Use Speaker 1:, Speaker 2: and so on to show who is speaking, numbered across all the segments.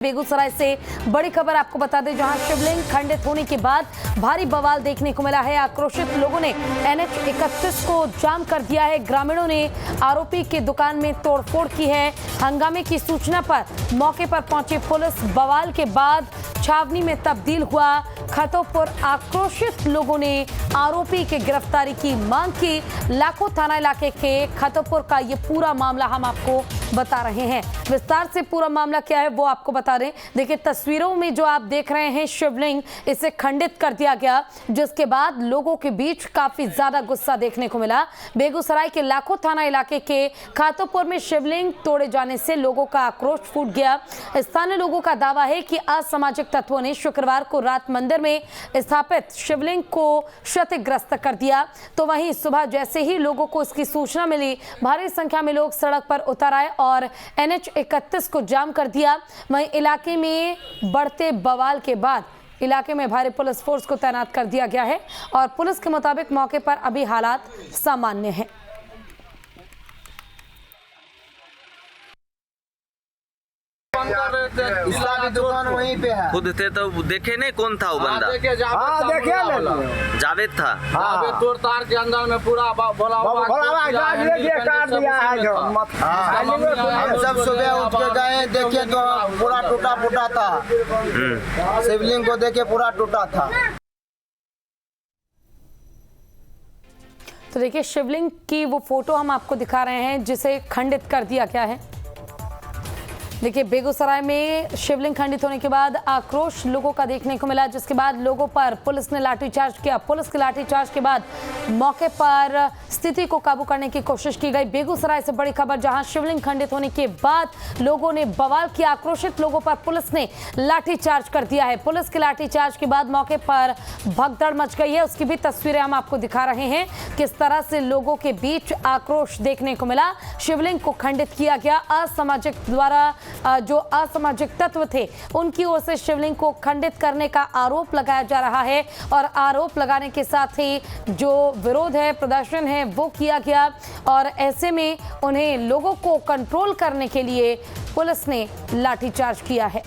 Speaker 1: बेगूसराय से बड़ी खबर आपको बता दें, जहां शिवलिंग खंडित होने के बाद भारी बवाल देखने को मिला है। आक्रोशित लोगों ने NH 31 को जाम कर दिया है। ग्रामीणों ने आरोपी की दुकान में तोड़फोड़ की है। हंगामे की सूचना पर मौके पर पहुंची पुलिस बवाल के बाद छावनी में तब्दील हुआ। खतौपुर आक्रोशित लोगों ने आरोपी की गिरफ्तारी की मांग की। लाखों थाना इलाके के खतौपुर का ये पूरा मामला हम आपको बता रहे हैं। विस्तार से पूरा मामला क्या है वो आपको बता दें। देखिए, तस्वीरों में जो आप देख रहे हैं शिवलिंग, इसे खंडित कर दिया गया, जिसके बाद लोगों के बीच काफी ज्यादा गुस्सा देखने को मिला। बेगूसराय के लाखों थाना इलाके के खातोपुर में शिवलिंग तोड़े जाने से लोगों का आक्रोश फूट गया। स्थानीय लोगों का दावा है कि असामाजिक तत्वों ने शुक्रवार को रात मंदिर में स्थापित शिवलिंग को क्षतिग्रस्त कर दिया। तो वहीं सुबह जैसे ही लोगों को इसकी सूचना मिली, भारी संख्या में लोग सड़क पर उतर आए और NH 31 को जाम कर दिया। वहीं इलाके में बढ़ते बवाल के बाद इलाके में भारी पुलिस फोर्स को तैनात कर दिया गया है और पुलिस के मुताबिक मौके पर अभी हालात सामान्य हैं।
Speaker 2: इसका दुकान वहीं पे है।
Speaker 3: खुद थे तो देखे नहीं कौन था वो बंदा?
Speaker 2: देखे
Speaker 3: जावेद था।
Speaker 2: जावेद तोड़ तार के अंदर में पूरा हम सब सुबह उठ के गए, देखे तो पूरा टूटा फूटा था। शिवलिंग को देखे पूरा टूटा था।
Speaker 1: तो देखिए, शिवलिंग की वो फोटो हम आपको दिखा रहे हैं जिसे खंडित कर दिया गया है। देखिए, बेगूसराय में शिवलिंग खंडित होने के बाद आक्रोश लोगों का देखने को मिला, जिसके बाद लोगों पर पुलिस ने लाठीचार्ज किया। पुलिस के लाठीचार्ज के बाद मौके पर स्थिति को काबू करने की कोशिश की गई। बेगूसराय से बड़ी खबर, जहां शिवलिंग खंडित होने के बाद लोगों ने बवाल किया। आक्रोशित लोगों पर पुलिस ने लाठीचार्ज कर दिया है। पुलिस के लाठीचार्ज के बाद मौके पर भगदड़ मच गई है। उसकी भी तस्वीरें हम आपको दिखा रहे हैं, किस तरह से लोगों के बीच आक्रोश देखने को मिला। शिवलिंग को खंडित किया गया। असामाजिक द्वारा जो असामाजिक तत्व थे उनकी ओर से शिवलिंग को खंडित करने का आरोप लगाया जा रहा है और आरोप लगाने के साथ ही जो विरोध है, प्रदर्शन है, वो किया गया और ऐसे में उन्हें लोगों को कंट्रोल करने के लिए पुलिस ने लाठीचार्ज किया है।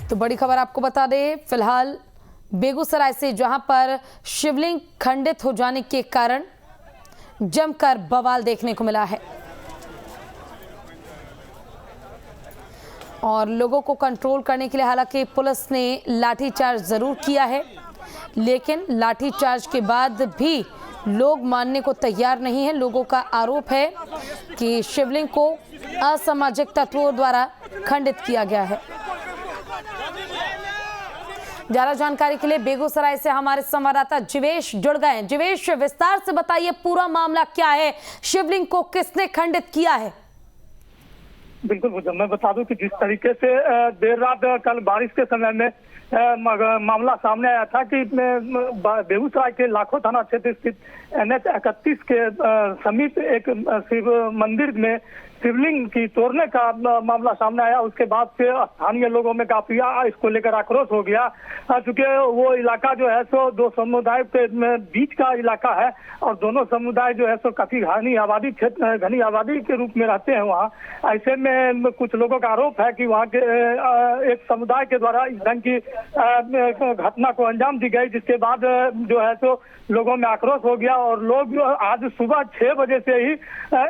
Speaker 1: तो बड़ी खबर आपको बता दें, फिलहाल बेगूसराय से, जहां पर शिवलिंग खंडित हो जाने के कारण जमकर बवाल देखने को मिला है और लोगों को कंट्रोल करने के लिए हालांकि पुलिस ने लाठीचार्ज जरूर किया है, लेकिन लाठीचार्ज के बाद भी लोग मानने को तैयार नहीं है। लोगों का आरोप है कि शिवलिंग को असामाजिक तत्वों द्वारा खंडित किया गया है। ज्यादा जानकारी के लिए बेगूसराय से हमारे संवाददाता जीवेश जुड़ गए हैं। जीवेश, विस्तार से बताइए पूरा मामला क्या है, शिवलिंग को किसने खंडित किया है?
Speaker 4: बिल्कुल, मैं बता दूं कि जिस तरीके से देर रात कल बारिश के समय में मामला सामने आया था कि बेगूसराय के लाखों थाना क्षेत्र स्थित NH 31 के समीप एक शिव मंदिर में शिवलिंग की तोड़ने का मामला सामने आया। उसके बाद से स्थानीय लोगों में काफी इसको लेकर आक्रोश हो गया, चूंकि वो इलाका जो है सो दो समुदाय के बीच का इलाका है और दोनों समुदाय जो है सो काफी घनी आबादी के रूप में रहते हैं वहाँ। ऐसे में कुछ लोगों का आरोप है कि वहाँ के एक समुदाय के द्वारा इस ढंग की घटना को अंजाम दी गई, जिसके बाद जो है सो लोगों में आक्रोश हो गया और लोग आज सुबह 6 बजे से ही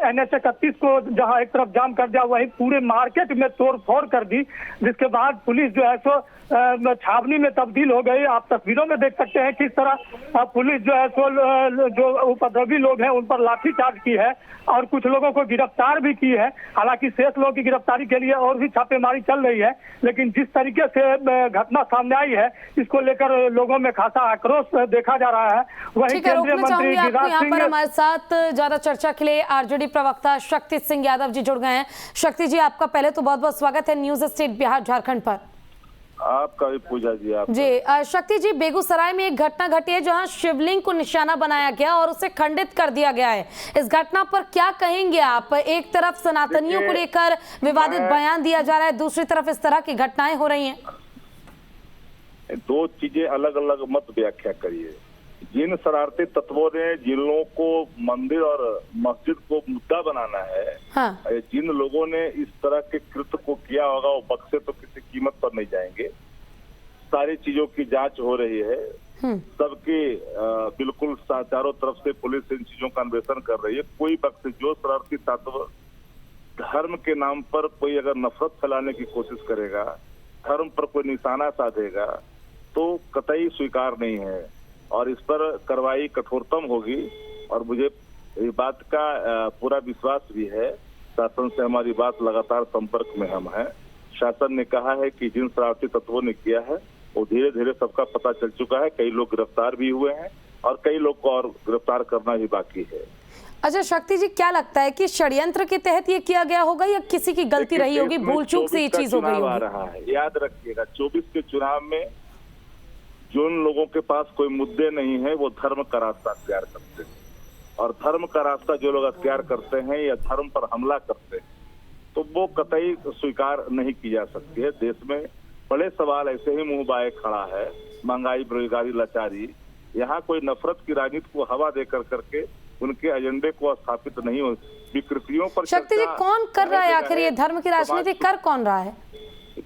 Speaker 4: NH 31 को जहां एक तरफ जाम कर दिया, वहीं पूरे मार्केट में तोड़ फोड़ कर दी, जिसके बाद पुलिस जो है सो छावनी में तब्दील हो गई। आप तस्वीरों में देख सकते हैं किस तरह पुलिस जो है सो जो उपद्रवी लोग हैं उन पर लाठीचार्ज की है और कुछ लोगों को गिरफ्तार भी की है। हालांकि शेष लोगों की गिरफ्तारी के लिए और भी छापेमारी चल रही है, लेकिन जिस तरीके से घटना सामने आई है इसको लेकर लोगों में खासा आक्रोश देखा जा रहा है। वहीं केंद्रीय मंत्री गिरिराज सिंह
Speaker 1: हमारे साथ ज्यादा चर्चा के लिए RJD प्रवक्ता शक्ति सिंह यादव जी जुड़ गए हैं। शक्ति जी, आपका पहले तो बहुत बहुत स्वागत है न्यूज स्टेट बिहार झारखंड पर।
Speaker 5: आपका भी पूजा जी। आप
Speaker 1: जी शक्ति जी, बेगूसराय में एक घटना घटी है जहां शिवलिंग को निशाना बनाया गया और उसे खंडित कर दिया गया है। इस घटना पर क्या कहेंगे आप? एक तरफ सनातनियों को लेकर विवादित बयान दिया जा रहा है, दूसरी तरफ इस तरह की घटनाएं हो रही हैं।
Speaker 5: दो चीजें अलग अलग मत व्याख्या करिए। जिन शरारती तत्वों ने जिन लोगों को मंदिर और मस्जिद को मुद्दा बनाना है,
Speaker 1: हाँ।
Speaker 5: जिन लोगों ने इस तरह के कृत्य को किया होगा वो बख्शे तो किसी कीमत पर नहीं जाएंगे। सारी चीजों की जांच हो रही है, सबकी बिल्कुल चारों तरफ से पुलिस इन चीजों का अन्वेषण कर रही है। कोई बख्शे, जो शरारती तत्व धर्म के नाम पर कोई अगर नफरत फैलाने की कोशिश करेगा, धर्म पर कोई निशाना साधेगा, तो कतई स्वीकार नहीं है और इस पर कार्रवाई कठोरतम होगी। और मुझे इस बात का पूरा विश्वास भी है, शासन से हमारी बात लगातार संपर्क में हम हैं। शासन ने कहा है कि जिन शरारती तत्वों ने किया है वो धीरे धीरे सबका पता चल चुका है। कई लोग गिरफ्तार भी हुए हैं और कई लोग को और गिरफ्तार करना ही बाकी है।
Speaker 1: अच्छा शक्ति जी, क्या लगता है कि षड्यंत्र के तहत ये किया गया होगा या किसी की गलती रही होगी, भूल चूक से ये चीज हो गई
Speaker 5: आ
Speaker 1: होगी?
Speaker 5: रहा है, याद रखिएगा 24 के चुनाव में जिन लोगों के पास कोई मुद्दे नहीं है वो धर्म का रास्ता अख्तियार करते हैं, और धर्म का रास्ता जो लोग अख्तियार करते हैं या धर्म पर हमला करते हैं तो वो कतई स्वीकार नहीं की जा सकती है। देश में बड़े सवाल ऐसे ही मुंह बाए खड़ा है, महंगाई, बेरोजगारी, लाचारी। यहाँ कोई नफरत की राजनीति को हवा देकर करके उनके एजेंडे को स्थापित नहीं हो, विकृतियों पर।
Speaker 1: शक्ति जी, कौन कर रहा है आखिर ये धर्म की राजनीति, कर कौन रहा है?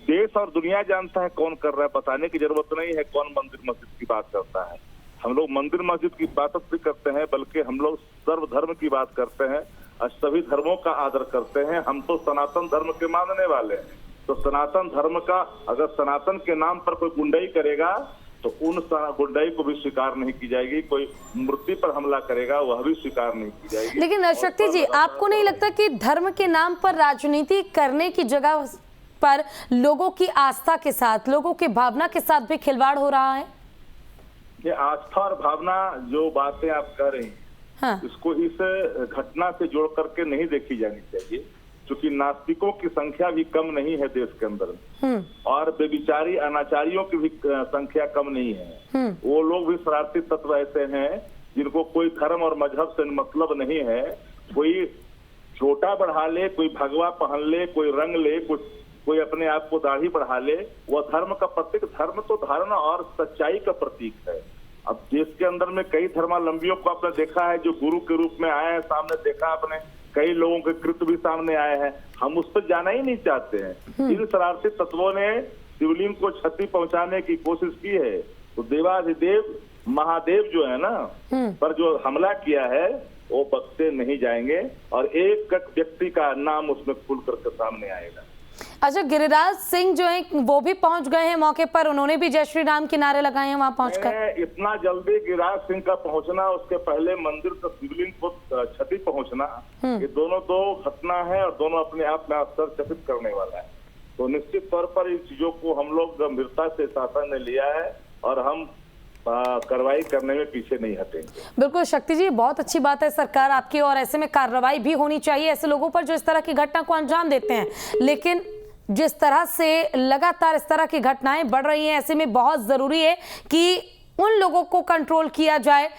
Speaker 5: देश और दुनिया जानता है कौन कर रहा है, बताने की जरूरत नहीं है कौन मंदिर मस्जिद की बात करता है। हम लोग मंदिर मस्जिद की बात भी करते हैं, बल्कि हम लोग सर्वधर्म की बात करते हैं और सभी धर्मों का आदर करते हैं। हम तो सनातन धर्म के मानने वाले हैं, तो सनातन धर्म का अगर सनातन के नाम पर कोई गुंडाई करेगा तो उन गुंडाई को भी स्वीकार नहीं की जाएगी। कोई मूर्ति पर हमला करेगा वह भी स्वीकार नहीं की जाएगी।
Speaker 1: लेकिन शक्ति जी, आपको नहीं लगता कि धर्म के नाम पर राजनीति करने की जगह पर लोगों की आस्था के साथ, लोगों की भावना के साथ भी खिलवाड़ हो रहा है?
Speaker 5: ये आस्था और भावना जो बातें आप कह रही हैं,
Speaker 1: हाँ।
Speaker 5: इसको इस घटना से जोड़ करके नहीं देखी जानी चाहिए, क्योंकि नास्तिकों की संख्या भी कम नहीं है देश के अंदर और बेविचारी अनाचारियों की भी संख्या कम नहीं है। वो लोग भी शरारती तत्व ऐसे हैं जिनको कोई धर्म और मजहब से मतलब नहीं है। कोई छोटा बढ़ा ले, कोई भगवा पहन ले, कोई रंग ले, कोई अपने आप को दाढ़ी बढ़ा ले, वह धर्म का प्रतीक। धर्म तो धारणा और सच्चाई का प्रतीक है। अब देश के अंदर में कई धर्मावलंबियों को आपने देखा है जो गुरु के रूप में आए हैं, सामने देखा आपने, कई लोगों के कृत्य भी सामने आए हैं। हम उस पर जाना ही नहीं चाहते हैं। इन शरारती तत्वों ने शिवलिंग को क्षति पहुंचाने की कोशिश की है, तो देवाधिदेव महादेव जो है ना पर जो हमला किया है वो बख्शे नहीं जाएंगे और एक व्यक्ति का नाम उसमें खुल करके सामने आएगा।
Speaker 1: अच्छा, गिरिराज सिंह जो है वो भी पहुंच गए हैं मौके पर, उन्होंने भी जय श्री राम के नारे लगाए हैं वहां पहुंचकर।
Speaker 5: इतना जल्दी गिरिराज सिंह का पहुंचना, उसके पहले मंदिर का शिवलिंग को क्षति पहुंचना, ये दोनों दो घटना है और दोनों अपने आप में आश्चर्यचकित करने वाला है। तो निश्चित तौर पर इन चीजों को हम लोग गंभीरता से शासन ने लिया है और हम कार्रवाई करने में पीछे नहीं हटेंगे।
Speaker 1: बिल्कुल शक्ति जी, बहुत अच्छी बात है सरकार आपकी, और ऐसे में कार्रवाई भी होनी चाहिए ऐसे लोगों पर जो इस तरह की घटना को अंजाम देते हैं। लेकिन जिस तरह से लगातार इस तरह की घटनाएं बढ़ रही हैं, ऐसे में बहुत जरूरी है कि उन लोगों को कंट्रोल किया जाए,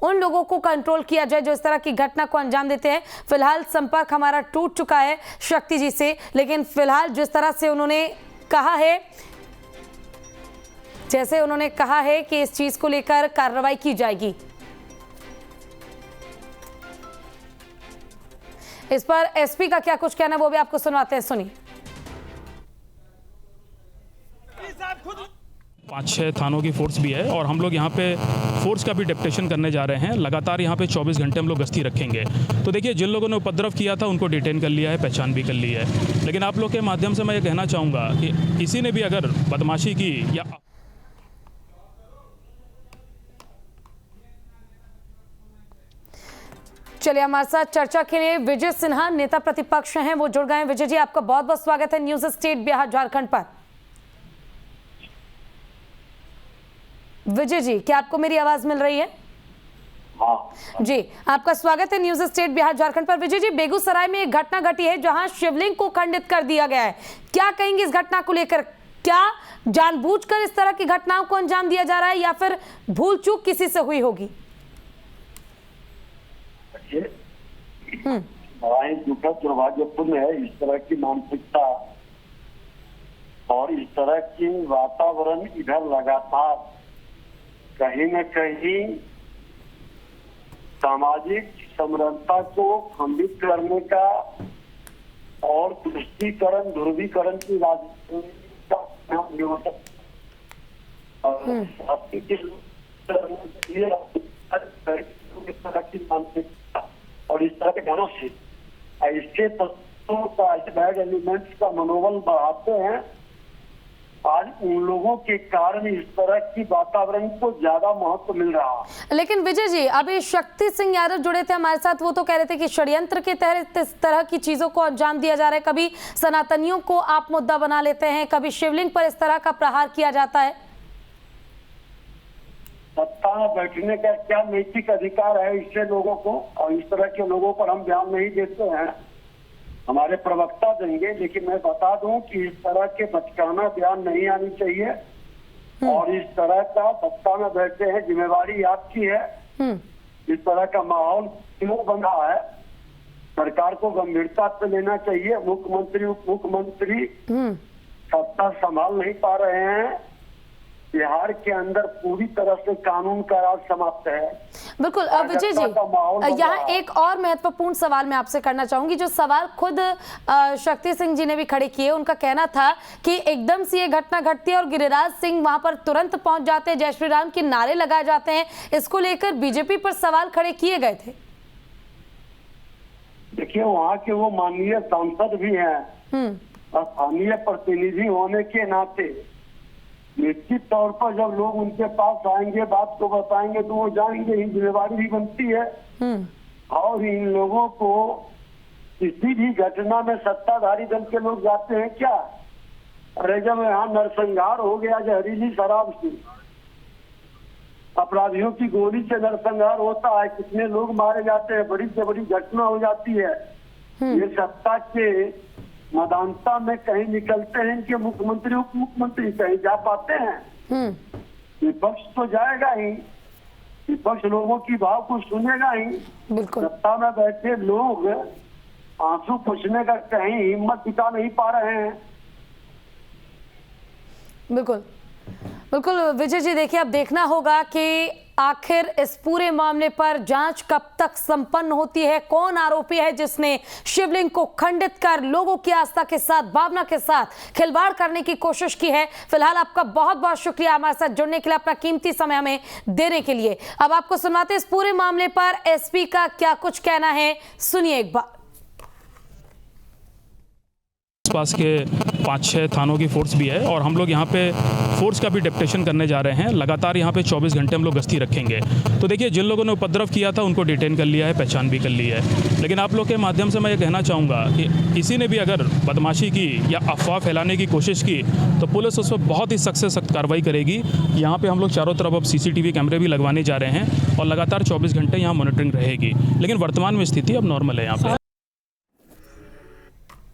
Speaker 1: उन लोगों को कंट्रोल किया जाए जो इस तरह की घटना को अंजाम देते हैं। फिलहाल संपर्क हमारा टूट चुका है शक्ति जी से, लेकिन फिलहाल जिस तरह से उन्होंने कहा है, जैसे उन्होंने कहा है कि इस चीज को लेकर कार्रवाई की जाएगी। इस पर एसपी का क्या कुछ कहना है वो भी आपको सुनवाते हैं, सुनिए।
Speaker 6: 5-6 थानों की फोर्स भी है और हम लोग यहाँ पे फोर्स का भी डेप्यूटेशन करने जा रहे हैं। लगातार यहाँ पे 24 घंटे हम लोग गश्ती रखेंगे। तो देखिए, जिन लोगों ने उपद्रव किया था उनको डिटेन कर लिया है, पहचान भी कर ली है। लेकिन आप लोग के माध्यम से मैं ये कहना चाहूँगा कि किसी ने भी अगर बदमाशी की या
Speaker 1: चलिए, हमारे साथ चर्चा के लिए विजय सिन्हा नेता प्रतिपक्ष हैं, वो जुड़ गए हैं। विजय जी, आपका बहुत बहुत स्वागत है न्यूज स्टेट बिहार झारखंड पर। विजय जी, क्या आपको मेरी आवाज मिल रही है?
Speaker 7: हाँ
Speaker 1: जी, आपका स्वागत है न्यूज स्टेट बिहार झारखंड पर। विजय जी, बेगूसराय में एक घटना घटी है जहां शिवलिंग को खंडित कर दिया गया है, क्या कहेंगे इस घटना को लेकर? क्या जानबूझकर इस तरह की घटनाओं को अंजाम दिया जा रहा है या फिर भूल चूक किसी से हुई होगी?
Speaker 7: बड़ा ही दुखद दुर्भाग्यपूर्ण है इस तरह की मानसिकता और इस तरह की वातावरण इधर लगातार कहीं न कहीं सामाजिक समरसता को खंडित करने का और तुष्टीकरण ध्रुवीकरण की राजनीति का इस तरह की मानसिकता और इस तरह के गानों से ऐसे तत्वों का बैड एलिमेंट्स का मनोबल बढ़ाते हैं। आज उन लोगों के कारण इस तरह की वातावरण को ज्यादा महत्व मिल रहा है।
Speaker 1: लेकिन विजय जी, अभी शक्ति सिंह यादव जुड़े थे हमारे साथ, वो तो कह रहे थे कि षड्यंत्र के तहत इस तरह की चीजों को अंजाम दिया जा रहा है। कभी सनातनियों को आप मुद्दा बना लेते हैं, कभी शिवलिंग पर इस तरह का प्रहार किया जाता है।
Speaker 7: सत्ता में बैठने का क्या नैतिक अधिकार है इससे लोगों को, और इस तरह के लोगों पर हम ध्यान नहीं देते हैं, हमारे प्रवक्ता देंगे। लेकिन मैं बता दूं कि इस तरह के बचकाना बयान नहीं आनी चाहिए और इस तरह का सत्ता में बैठे हैं, जिम्मेवारी आपकी है। इस तरह का माहौल क्यों बना है, सरकार को गंभीरता से लेना चाहिए। मुख्यमंत्री उप मुख्यमंत्री सत्ता संभाल नहीं पा रहे हैं। बिहार के अंदर पूरी तरह से कानून का राज समाप्त है। बिल्कुल।
Speaker 1: विजय जी, यहाँ एक और महत्वपूर्ण सवाल मैं आपसे करना चाहूंगी, जो सवाल खुद शक्ति सिंह जी ने भी खड़े किए। उनका कहना था कि एकदम से ये घटना घटती है और गिरिराज सिंह वहां पर तुरंत पहुंच जाते हैं, जय श्री राम के नारे लगाए जाते हैं। इसको लेकर बीजेपी पर सवाल खड़े किए गए थे।
Speaker 7: देखिए, वहाँ के वो माननीय सांसद भी हैं, स्थानीय प्रतिनिधि होने के नाते निश्चित तौर पर जब लोग उनके पास आएंगे, बात को बताएंगे, तो वो जाएंगे ही, जिम्मेवारी भी बनती है। और इन लोगों को किसी भी घटना में सत्ताधारी दल के लोग जाते हैं क्या? अरे जब यहाँ नरसंहार हो गया जहरीली शराब से, अपराधियों की गोली से नरसंहार होता है, कितने लोग मारे जाते हैं, बड़ी से बड़ी घटना हो जाती है। ये सत्ता के मदानता में कहीं निकलते हैं कि मुख्यमंत्री उप मुख्यमंत्री कहीं जा पाते हैं? विपक्ष तो जाएगा ही, विपक्ष लोगों की भाव को सुनेगा ही। सत्ता में बैठे लोग आंसू पोंछने का कहीं हिम्मत जुटा नहीं पा रहे हैं।
Speaker 1: बिल्कुल बिल्कुल विजय जी, देखिए अब देखना होगा कि आखिर इस पूरे मामले पर जांच कब तक संपन्न होती है, कौन आरोपी है जिसने शिवलिंग को खंडित कर लोगों की आस्था के साथ, भावना के साथ खिलवाड़ करने की कोशिश की है। फिलहाल आपका बहुत बहुत शुक्रिया हमारे साथ जुड़ने के लिए, अपना कीमती समय हमें देने के लिए। अब आपको सुनाते इस पूरे मामले पर एसपी का क्या कुछ कहना है, सुनिए एक बार।
Speaker 6: आसपास के 5-6 थानों की फोर्स भी है और हम लोग यहाँ पे फोर्स का भी डेप्यूटेशन करने जा रहे हैं। लगातार यहाँ पे 24 घंटे हम लोग गश्ती रखेंगे। तो देखिए, जिन लोगों ने उपद्रव किया था उनको डिटेन कर लिया है, पहचान भी कर ली है। लेकिन आप लोग के माध्यम से मैं ये कहना चाहूँगा कि किसी ने भी अगर बदमाशी की या अफवाह फैलाने की कोशिश की तो पुलिस उस पर बहुत ही सख्त से सख्त कार्रवाई करेगी। यहाँ पर हम लोग चारों तरफ अब CCTV कैमरे भी लगवाने जा रहे हैं और लगातार 24 घंटे यहाँ मॉनिटरिंग रहेगी। लेकिन वर्तमान में स्थिति अब नॉर्मल है यहाँ पर।